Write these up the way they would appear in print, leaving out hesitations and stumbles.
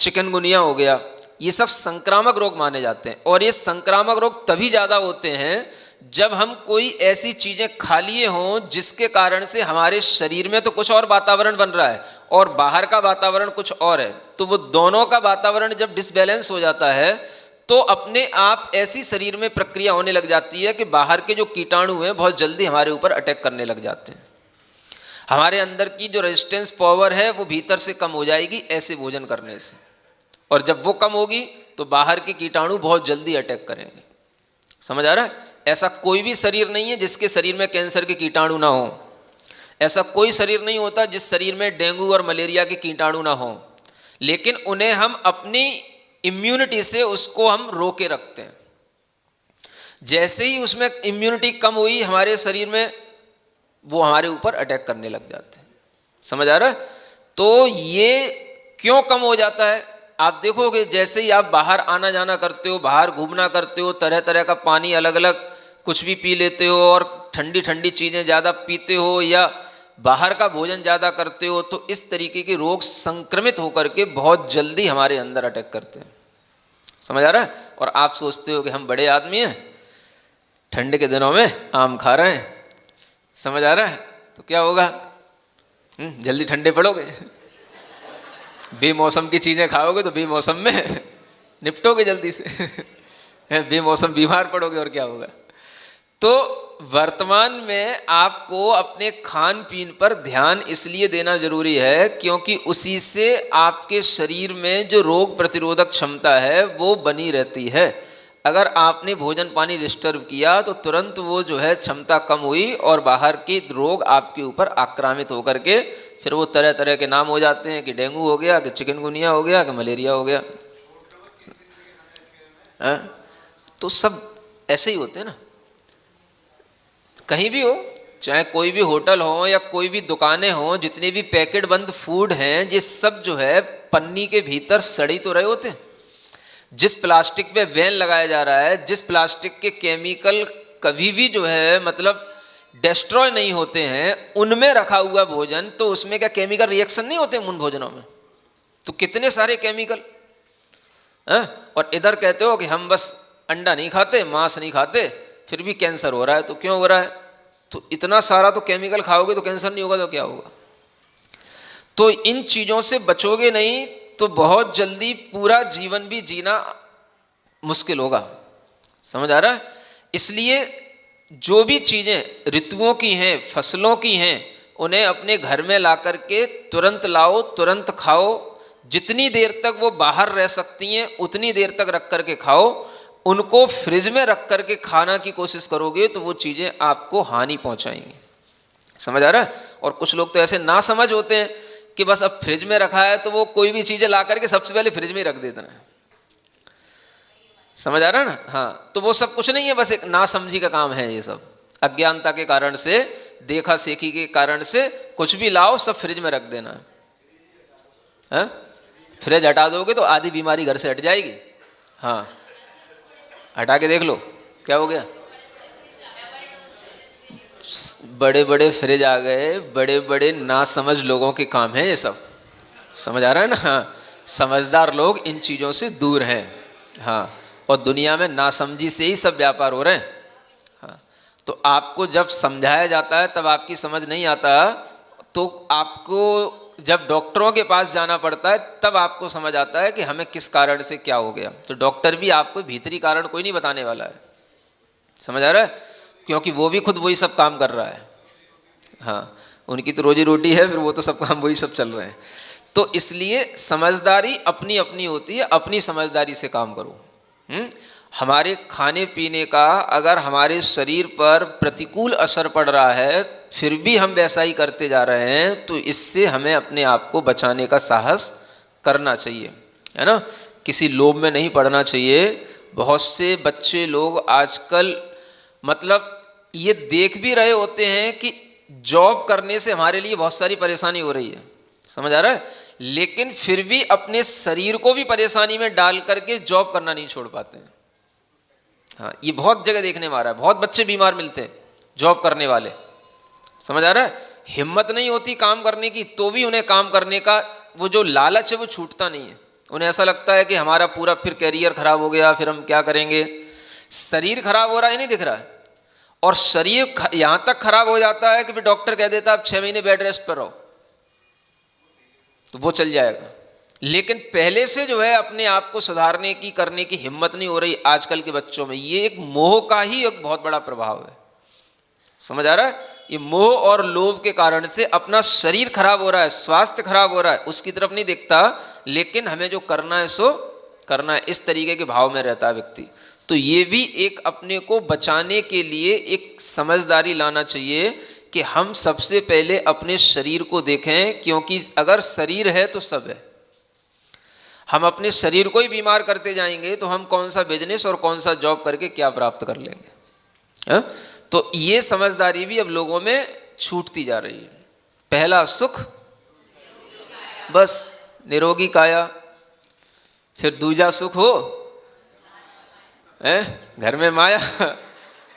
Chikungunya हो गया, ये सब संक्रामक रोग माने जाते हैं। और ये संक्रामक रोग तभी ज़्यादा होते हैं जब हम कोई ऐसी चीज़ें खा लिए हों जिसके कारण से हमारे शरीर में तो कुछ और वातावरण बन रहा है और बाहर का वातावरण कुछ और है, तो वो दोनों का वातावरण जब डिसबैलेंस हो जाता है तो अपने आप ऐसी शरीर में प्रक्रिया होने लग जाती है कि बाहर के जो कीटाणु हैं बहुत जल्दी हमारे ऊपर अटैक करने लग जाते हैं। हमारे अंदर की जो रेजिस्टेंस पावर है वो भीतर से कम हो जाएगी ऐसे भोजन करने से, और जब वो कम होगी तो बाहर के कीटाणु बहुत जल्दी अटैक करेंगे। समझ आ रहा है? ऐसा कोई भी शरीर नहीं है जिसके शरीर में कैंसर के कीटाणु ना हो, ऐसा कोई शरीर नहीं होता जिस शरीर में डेंगू और मलेरिया के कीटाणु ना हो, लेकिन उन्हें हम अपनी इम्यूनिटी से उसको हम रोके रखते हैं। जैसे ही उसमें इम्यूनिटी कम हुई हमारे शरीर में, वो हमारे ऊपर अटैक करने लग जाते हैं। समझ आ रहा है? तो ये क्यों कम हो जाता है? आप देखोगे जैसे ही आप बाहर आना जाना करते हो, बाहर घूमना करते हो, तरह तरह का पानी अलग अलग कुछ भी पी लेते हो और ठंडी ठंडी चीज़ें ज़्यादा पीते हो या बाहर का भोजन ज़्यादा करते हो, तो इस तरीके के रोग संक्रमित होकर के बहुत जल्दी हमारे अंदर अटैक करते हैं। समझ आ रहा है? और आप सोचते हो कि हम बड़े आदमी हैं, ठंड के दिनों में आम खा रहे हैं, समझ आ रहा है, तो क्या होगा? जल्दी ठंडे पड़ोगे, बेमौसम की चीज़ें खाओगे तो बेमौसम में निपटोगे जल्दी से बेमौसम बीमार पड़ोगे और क्या होगा? तो वर्तमान में आपको अपने खान पीन पर ध्यान इसलिए देना जरूरी है क्योंकि उसी से आपके शरीर में जो रोग प्रतिरोधक क्षमता है वो बनी रहती है। अगर आपने भोजन पानी डिस्टर्ब किया तो तुरंत वो जो है क्षमता कम हुई और बाहर के रोग आपके ऊपर आक्रामित होकर के फिर वो तरह तरह के नाम हो जाते हैं कि डेंगू हो गया, कि चिकनगुनिया हो गया, कि मलेरिया हो गया। तो सब ऐसे ही होते हैं ना, कहीं भी हो, चाहे कोई भी होटल हो या कोई भी दुकानें हो, जितने भी पैकेट बंद फूड हैं ये सब जो है पन्नी के भीतर सड़ी तो रहे होते हैं। जिस प्लास्टिक पे बैन लगाया जा रहा है, जिस प्लास्टिक के केमिकल कभी भी जो है मतलब डिस्ट्रॉय नहीं होते हैं, उनमें रखा हुआ भोजन, तो उसमें क्या केमिकल रिएक्शन नहीं होते उन भोजनों में? तो कितने सारे केमिकल और इधर कहते हो कि हम बस अंडा नहीं खाते, मांस नहीं खाते, फिर भी कैंसर हो रहा है। तो क्यों हो रहा है? तो इतना सारा तो केमिकल खाओगे तो कैंसर नहीं होगा तो क्या होगा? तो इन चीज़ों से बचोगे नहीं तो बहुत जल्दी पूरा जीवन भी जीना मुश्किल होगा। समझ आ रहा है? इसलिए जो भी चीज़ें ऋतुओं की हैं, फसलों की हैं, उन्हें अपने घर में ला करके तुरंत लाओ, तुरंत खाओ। जितनी देर तक वो बाहर रह सकती हैं उतनी देर तक रख करके खाओ। उनको फ्रिज में रख करके खाना की कोशिश करोगे तो वो चीज़ें आपको हानि पहुंचाएंगी। समझ आ रहा है? और कुछ लोग तो ऐसे ना समझ होते हैं कि बस अब फ्रिज में रखा है तो वो कोई भी चीज़ें ला करके सबसे पहले फ्रिज में ही रख देते हैं। समझ आ रहा है ना? हाँ, तो वो सब कुछ नहीं है, बस एक नासमझी का काम है। ये सब अज्ञानता के कारण से, देखा सेखी के कारण से कुछ भी लाओ सब फ्रिज में रख देना है। फ्रिज हटा दोगे तो आधी बीमारी घर से हट जाएगी। हाँ, हटा के देख लो क्या हो गया। बड़े बड़े फ्रिज आ गए, बड़े बड़े नासमझ लोगों के काम है ये सब। समझ आ रहा है ना? हाँ, समझदार लोग इन चीज़ों से दूर हैं। हाँ, और दुनिया में नासमझी से ही सब व्यापार हो रहे हैं। हाँ, तो आपको जब समझाया जाता है तब आपकी समझ नहीं आता, तो आपको जब डॉक्टरों के पास जाना पड़ता है तब आपको समझ आता है कि हमें किस कारण से क्या हो गया। तो डॉक्टर भी आपको भीतरी कारण कोई नहीं बताने वाला है। समझ आ रहा है? क्योंकि वो भी खुद वही सब काम कर रहा है। हाँ, उनकी तो रोजी रोटी है, फिर वो तो सब काम वही सब चल रहे हैं। तो इसलिए समझदारी अपनी अपनी होती है, अपनी समझदारी से काम करो। हमारे खाने पीने का अगर हमारे शरीर पर प्रतिकूल असर पड़ रहा है फिर भी हम वैसा ही करते जा रहे हैं, तो इससे हमें अपने आप को बचाने का साहस करना चाहिए, है ना? किसी लोभ में नहीं पड़ना चाहिए। बहुत से बच्चे लोग आजकल मतलब ये देख भी रहे होते हैं कि जॉब करने से हमारे लिए बहुत सारी परेशानी हो रही है। समझ आ रहा है? लेकिन फिर भी अपने शरीर को भी परेशानी में डाल करके जॉब करना नहीं छोड़ पाते हैं। हाँ, ये बहुत जगह देखने में आ रहा है। बहुत बच्चे बीमार मिलते हैं जॉब करने वाले। समझ आ रहा है? हिम्मत नहीं होती काम करने की, तो भी उन्हें काम करने का वो जो लालच है वो छूटता नहीं है। उन्हें ऐसा लगता है कि हमारा पूरा फिर कैरियर खराब हो गया, फिर हम क्या करेंगे। शरीर खराब हो रहा है नहीं दिख रहा है, और शरीर यहां तक खराब हो जाता है कि फिर डॉक्टर कह देता है आप 6 महीने बेड रेस्ट पर रहो, तो वो चल जाएगा। लेकिन पहले से जो है अपने आप को सुधारने की करने की हिम्मत नहीं हो रही आजकल के बच्चों में। ये एक मोह का ही एक बहुत बड़ा प्रभाव है, समझ आ रहा है। ये मोह और लोभ के कारण से अपना शरीर खराब हो रहा है, स्वास्थ्य खराब हो रहा है, उसकी तरफ नहीं देखता, लेकिन हमें जो करना है सो करना है, इस तरीके के भाव में रहता है व्यक्ति। तो ये भी एक अपने को बचाने के लिए एक समझदारी लाना चाहिए कि हम सबसे पहले अपने शरीर को देखें, क्योंकि अगर शरीर है तो सब है। हम अपने शरीर को ही बीमार करते जाएंगे तो हम कौन सा बिजनेस और कौन सा जॉब करके क्या प्राप्त कर लेंगे, है? तो ये समझदारी भी अब लोगों में छूटती जा रही है। पहला सुख, बस निरोगी काया, फिर दूजा सुख हो घर में माया,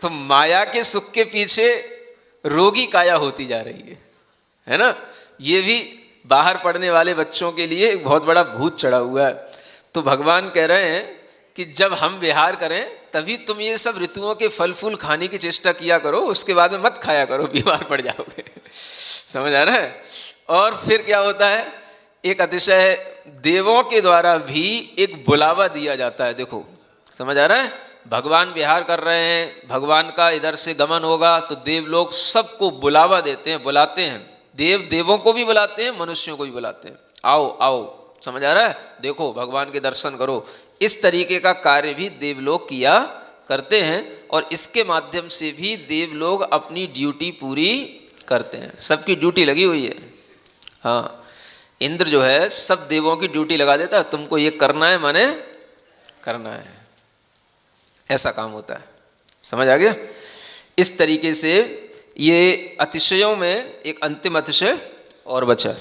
तो माया के सुख के पीछे रोगी काया होती जा रही है ना। ये भी बाहर पढ़ने वाले बच्चों के लिए एक बहुत बड़ा भूत चढ़ा हुआ है। तो भगवान कह रहे हैं कि जब हम विहार करें तभी तुम ये सब ऋतुओं के फल फूल खाने की चेष्टा किया करो, उसके बाद में मत खाया करो, बीमार पड़ जाओगे। समझ आ रहा है। और फिर क्या होता है, एक अतिशय देवों के द्वारा भी एक बुलावा दिया जाता है। देखो समझ आ रहा है, भगवान विहार कर रहे हैं, भगवान का इधर से गमन होगा तो देव लोग सबको बुलावा देते हैं, बुलाते हैं। देव देवों को भी बुलाते हैं, मनुष्यों को भी बुलाते हैं, आओ आओ। समझ आ रहा है, देखो भगवान के दर्शन करो। इस तरीके का कार्य भी देवलोग किया करते हैं, और इसके माध्यम से भी देवलोग अपनी ड्यूटी पूरी करते हैं। सबकी ड्यूटी लगी हुई है। हाँ, इंद्र जो है सब देवों की ड्यूटी लगा देता है, तुमको ये करना है माने करना है, ऐसा काम होता है। समझ आ गया। इस तरीके से ये अतिशयों में एक अंतिम अतिशय और बचा,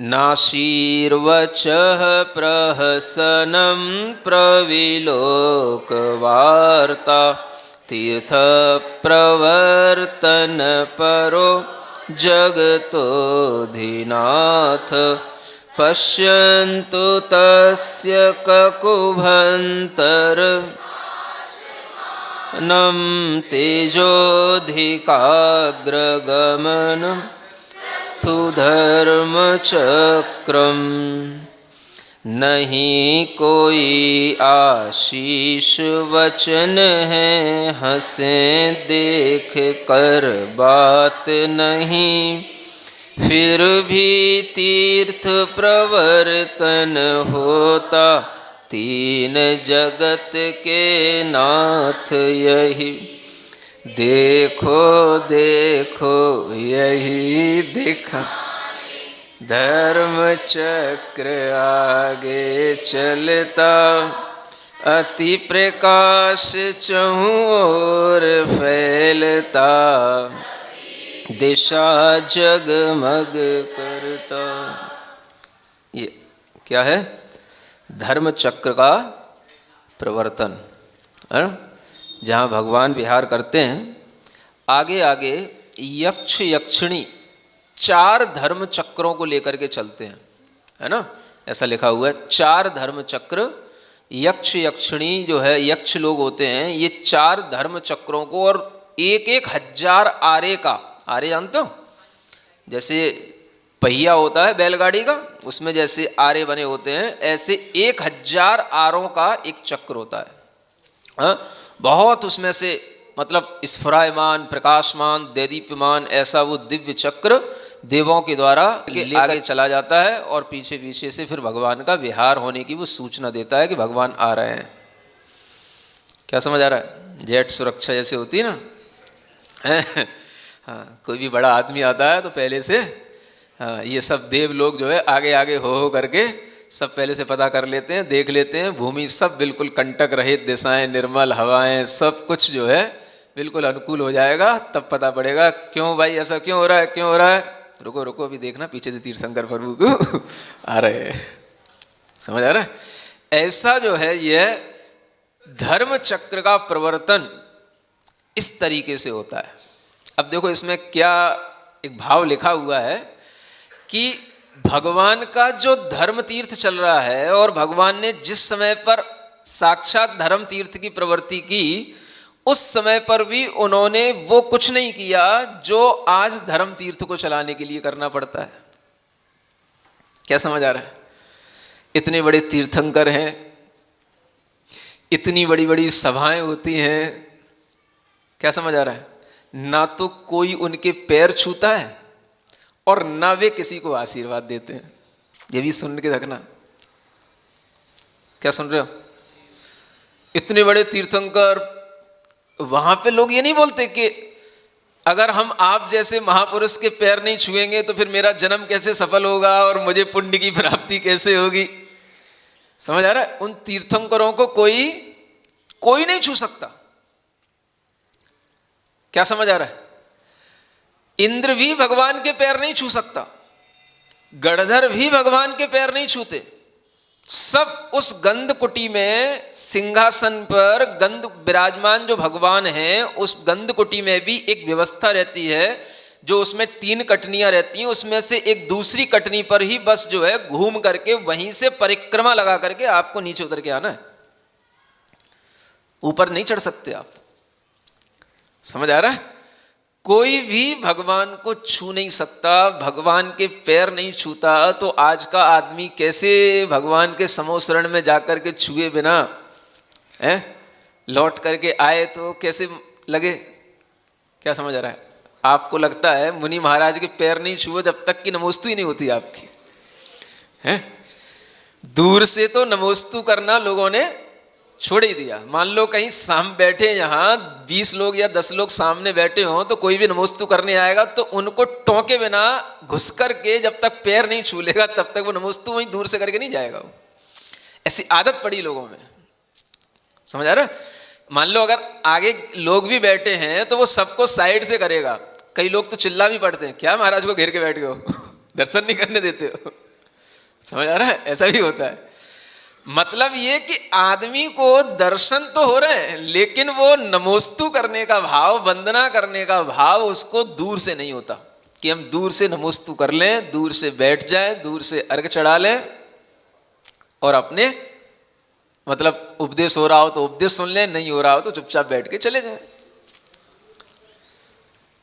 नाशीर्वचः प्रहसनं प्रविलोक वार्ता तीर्थ प्रवर्तन परो जगतोऽधिनाथ पश्यन्तु तस्य ककुभन्तर नम तेजोधिकाग्रगमनं तु धर्मचक्रम नहीं कोई आशीष वचन है हंसे देख कर बात नहीं फिर भी तीर्थ प्रवर्तन होता तीन जगत के नाथ यही देखो देखो यही देखा धर्म चक्र आगे चलता अति प्रकाश चहुं ओर फैलता दिशा जगमग करता। ये क्या है? धर्म चक्र का प्रवर्तन है। जहाँ भगवान विहार करते हैं आगे आगे यक्ष यक्षिणी 4 धर्म चक्रों को लेकर के चलते हैं, है ना। ऐसा लिखा हुआ है 4 धर्म चक्र। यक्ष यक्षिणी जो है यक्ष लोग होते हैं, ये 4 धर्म चक्रों को और 1,000 आरे का, आरे जानते हो जैसे पहिया होता है बैलगाड़ी का, उसमें जैसे आरे बने होते हैं ऐसे 1,000 आरों का एक चक्र होता है। हाँ, बहुत उसमें से मतलब स्फुरायमान प्रकाशमान दैदीप्यमान ऐसा वो दिव्य चक्र देवों के द्वारा आगे चला जाता है और पीछे पीछे से फिर भगवान का विहार होने की वो सूचना देता है कि भगवान आ रहे हैं। क्या समझ आ रहा है? जेट सुरक्षा जैसे होती है ना। हाँ, कोई भी बड़ा आदमी आता है तो पहले से हाँ ये सब देव लोग जो है आगे आगे हो करके सब पहले से पता कर लेते हैं, देख लेते हैं भूमि सब बिल्कुल कंटक रहित, दिशाएं निर्मल, हवाएं सब कुछ जो है बिल्कुल अनुकूल हो जाएगा। तब पता पड़ेगा क्यों भाई ऐसा क्यों हो रहा है, क्यों हो रहा है। रुको रुको अभी देखना पीछे से तीर्थंकर प्रभु को आ रहे हैं। समझ आ रहा है? ऐसा जो है यह धर्म चक्र का प्रवर्तन इस तरीके से होता है। अब देखो इसमें क्या एक भाव लिखा हुआ है कि भगवान का जो धर्म तीर्थ चल रहा है और भगवान ने जिस समय पर साक्षात धर्म तीर्थ की प्रवृत्ति की, उस समय पर भी उन्होंने वो कुछ नहीं किया जो आज धर्म तीर्थ को चलाने के लिए करना पड़ता है। क्या समझ आ रहा है? इतने बड़े तीर्थंकर हैं, इतनी बड़ी बड़ी सभाएं होती हैं, क्या समझ आ रहा है? ना तो कोई उनके पैर छूता है और ना वे किसी को आशीर्वाद देते हैं। ये भी सुन के रखना। क्या सुन रहे हो? इतने बड़े तीर्थंकर, वहां पे लोग ये नहीं बोलते कि अगर हम आप जैसे महापुरुष के पैर नहीं छुएंगे तो फिर मेरा जन्म कैसे सफल होगा और मुझे पुण्य की प्राप्ति कैसे होगी। समझ आ रहा है? उन तीर्थंकरों को कोई नहीं छू सकता। क्या समझ आ रहा है? इंद्र भी भगवान के पैर नहीं छू सकता, गणधर भी भगवान के पैर नहीं छूते। सब उस गंध कुटी में सिंहासन पर गंध विराजमान जो भगवान हैं, उस गंध कुटी में भी एक व्यवस्था रहती है जो उसमें 3 कटनियां रहती हैं। उसमें से एक दूसरी कटनी पर ही बस जो है घूम करके वहीं से परिक्रमा लगा करके आपको नीचे उतर के आना है, ऊपर नहीं चढ़ सकते आप। समझ आ रहा है? कोई भी भगवान को छू नहीं सकता, भगवान के पैर नहीं छूता, तो आज का आदमी कैसे भगवान के समोसरण में जाकर के छुए बिना लौट करके आए तो कैसे लगे? क्या समझ आ रहा है? आपको लगता है मुनि महाराज के पैर नहीं छुए जब तक कि नमोस्तु ही नहीं होती आपकी, है? दूर से तो नमोस्तु करना लोगों ने छोड़ ही दिया। मान लो कहीं साम बैठे, यहाँ 20 लोग या 10 लोग सामने बैठे हों, तो कोई भी नमोस्तु करने आएगा तो उनको टोके बिना घुस करके जब तक पैर नहीं छू लेगा तब तक वो नमोस्तु वहीं दूर से करके नहीं जाएगा। वो ऐसी आदत पड़ी लोगों में। समझ आ रहा है? मान लो अगर आगे लोग भी बैठे हैं तो वो सबको साइड से करेगा। कई लोग तो चिल्ला भी पड़ते हैं, क्या महाराज को घेर के बैठ गए हो, दर्शन नहीं करने देते हो। समझ आ रहा है? ऐसा भी होता है। मतलब ये कि आदमी को दर्शन तो हो रहे हैं लेकिन वो नमोस्तु करने का भाव, वंदना करने का भाव उसको दूर से नहीं होता कि हम दूर से नमोस्तु कर लें, दूर से बैठ जाएं, दूर से अर्घ चढ़ा लें और अपने मतलब उपदेश हो रहा हो तो उपदेश सुन लें, नहीं हो रहा हो तो चुपचाप बैठ के चले जाएं।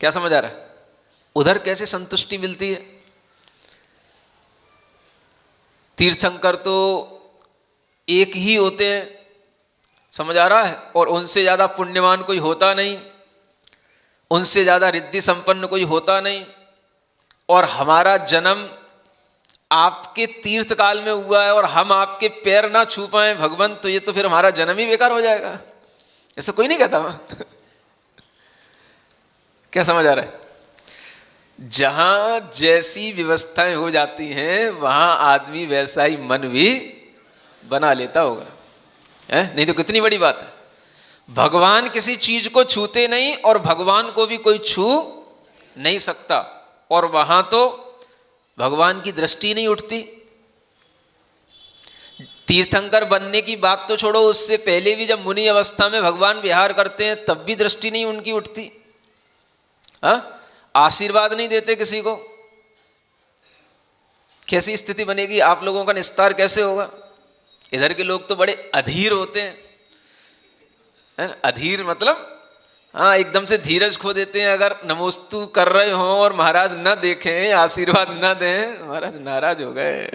क्या समझ आ रहा है? उधर कैसे संतुष्टि मिलती है? तीर्थंकर तो एक ही होते हैं, समझ आ रहा है? और उनसे ज्यादा पुण्यवान कोई होता नहीं, उनसे ज्यादा रिद्धि संपन्न कोई होता नहीं। और हमारा जन्म आपके तीर्थ काल में हुआ है और हम आपके पैर ना छू पाए भगवान, तो ये तो फिर हमारा जन्म ही बेकार हो जाएगा। ऐसा कोई नहीं कहता वहां। क्या समझ आ रहा है? जहां जैसी व्यवस्थाएं हो जाती हैं वहां आदमी वैसा ही मन भी बना लेता होगा, है? नहीं तो कितनी बड़ी बात है। भगवान किसी चीज को छूते नहीं और भगवान को भी कोई छू नहीं सकता, और वहां तो भगवान की दृष्टि नहीं उठती। तीर्थंकर बनने की बात तो छोड़ो, उससे पहले भी जब मुनि अवस्था में भगवान विहार करते हैं तब भी दृष्टि नहीं उनकी उठती। आशीर्वाद नहीं देते किसी को। कैसी स्थिति बनेगी? आप लोगों का निस्तार कैसे होगा? इधर के लोग तो बड़े अधीर होते हैं, है ना? अधीर मतलब एकदम से धीरज खो देते हैं। अगर नमोस्तु कर रहे हो और महाराज न देखें, आशीर्वाद न दें, महाराज नाराज हो गए।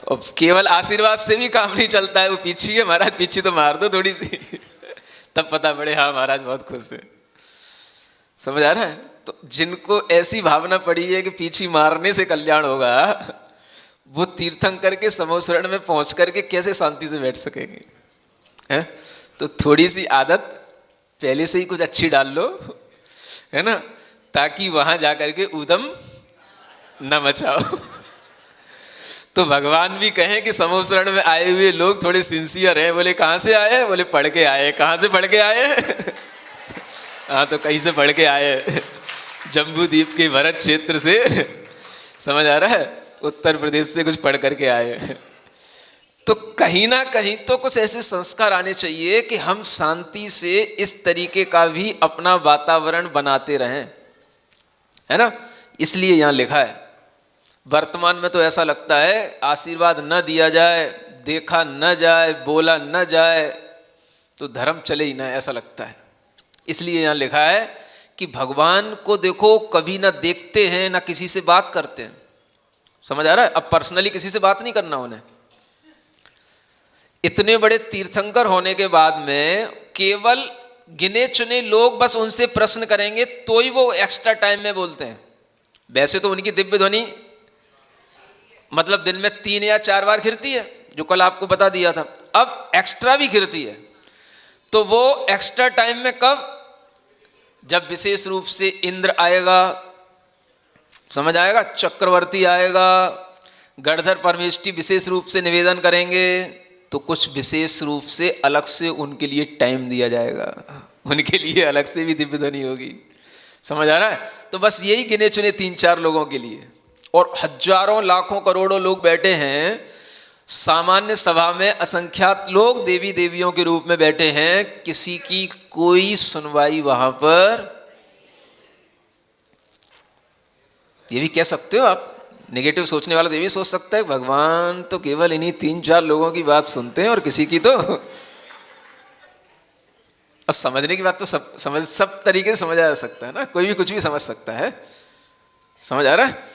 और केवल आशीर्वाद से भी काम नहीं चलता है। वो पीछी है, महाराज पीछी तो मार दो थोड़ी सी, तब पता पड़े हाँ महाराज बहुत खुश है। समझ आ रहा है? तो जिनको ऐसी भावना पड़ी है कि पीछी मारने से कल्याण होगा, वो तीर्थंकर के समोसरण में पहुंच करके कैसे शांति से बैठ सकेंगे? है? तो थोड़ी सी आदत पहले से ही कुछ अच्छी डाल लो, है ना, ताकि वहां जाकर के उदम न मचाओ। तो भगवान भी कहें कि समोसरण में आए हुए लोग थोड़े सिंसियर हैं। बोले कहाँ से आए? बोले पढ़ के आए। कहाँ से पढ़ के आए? हाँ तो कहीं से पढ़ के आए, जम्बू द्वीप के भरत क्षेत्र से। समझ आ रहा है? उत्तर प्रदेश से कुछ पढ़ करके आए। तो कहीं ना कहीं तो कुछ ऐसे संस्कार आने चाहिए कि हम शांति से इस तरीके का भी अपना वातावरण बनाते रहें। है ना। इसलिए यहाँ लिखा है। वर्तमान में तो ऐसा लगता है आशीर्वाद न दिया जाए, देखा न जाए, बोला न जाए तो धर्म चले ही ना, ऐसा लगता है। इसलिए यहाँ लिखा है कि भगवान को देखो कभी ना देखते हैं ना किसी से बात करते हैं। समझ आ रहा है। अब पर्सनली किसी से बात नहीं करना उन्हें। इतने बड़े तीर्थंकर होने के बाद में केवल गिने चुने लोग बस उनसे प्रश्न करेंगे तो ही वो एक्स्ट्रा टाइम में बोलते हैं। वैसे तो उनकी दिव्य ध्वनि मतलब दिन में 3 या 4 बार खिरती है, जो कल आपको बता दिया था। अब एक्स्ट्रा भी खिरती है, तो वो एक्स्ट्रा टाइम में कब? जब विशेष रूप से इंद्र आएगा, समझ आएगा, चक्रवर्ती आएगा, गणधर परमेष्टि विशेष रूप से निवेदन करेंगे, तो कुछ विशेष रूप से अलग से उनके लिए टाइम दिया जाएगा, उनके लिए अलग से भी दिव्य ध्वनि होगी। समझ आ रहा है। तो बस यही गिने चुने 3-4 लोगों के लिए, और हजारों लाखों करोड़ों लोग बैठे हैं सामान्य सभा में, असंख्यात लोग देवी देवियों के रूप में बैठे हैं, किसी की कोई सुनवाई वहां पर। ये भी कह सकते हो आप, नेगेटिव सोचने वाला तो ये भी सोच सकता है भगवान तो केवल इन्हीं 3-4 लोगों की बात सुनते हैं और किसी की तो। अब समझने की बात तो सब तरीके से समझा जा सकता है ना, कोई भी कुछ भी समझ सकता है। समझ आ रहा है।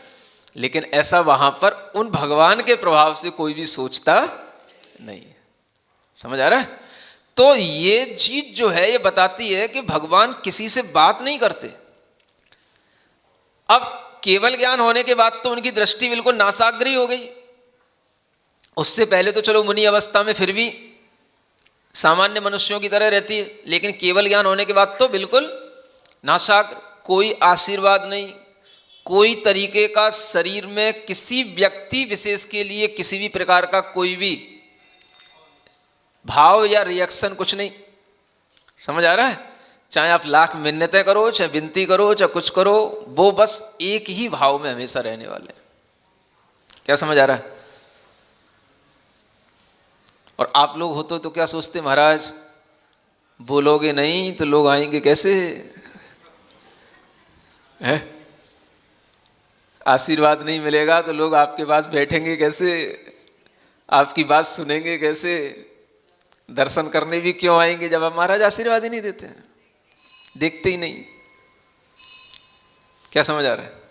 लेकिन ऐसा वहां पर उन भगवान के प्रभाव से कोई भी सोचता नहीं है। समझ आ रहा है। तो ये चीज जो है ये बताती है कि भगवान किसी से बात नहीं करते। अब केवल ज्ञान होने के बाद तो उनकी दृष्टि बिल्कुल नासाग्री हो गई। उससे पहले तो चलो मुनि अवस्था में फिर भी सामान्य मनुष्यों की तरह रहती है, लेकिन केवल ज्ञान होने के बाद तो बिल्कुल नासाग्र। कोई आशीर्वाद नहीं, कोई तरीके का शरीर में किसी व्यक्ति विशेष के लिए किसी भी प्रकार का कोई भी भाव या रिएक्शन कुछ नहीं। समझ आ रहा है। चाहे आप लाख मिन्नतें करो, चाहे विनती करो, चाहे कुछ करो, वो बस एक ही भाव में हमेशा रहने वाले हैं। क्या समझ आ रहा है। और आप लोग होते तो क्या सोचते, महाराज बोलोगे नहीं तो लोग आएंगे कैसे है? आशीर्वाद नहीं मिलेगा तो लोग आपके पास बैठेंगे कैसे, आपकी बात सुनेंगे कैसे, दर्शन करने भी क्यों आएंगे जब आप महाराज आशीर्वाद ही नहीं देते हैं, देखते ही नहीं। क्या समझ आ रहा है।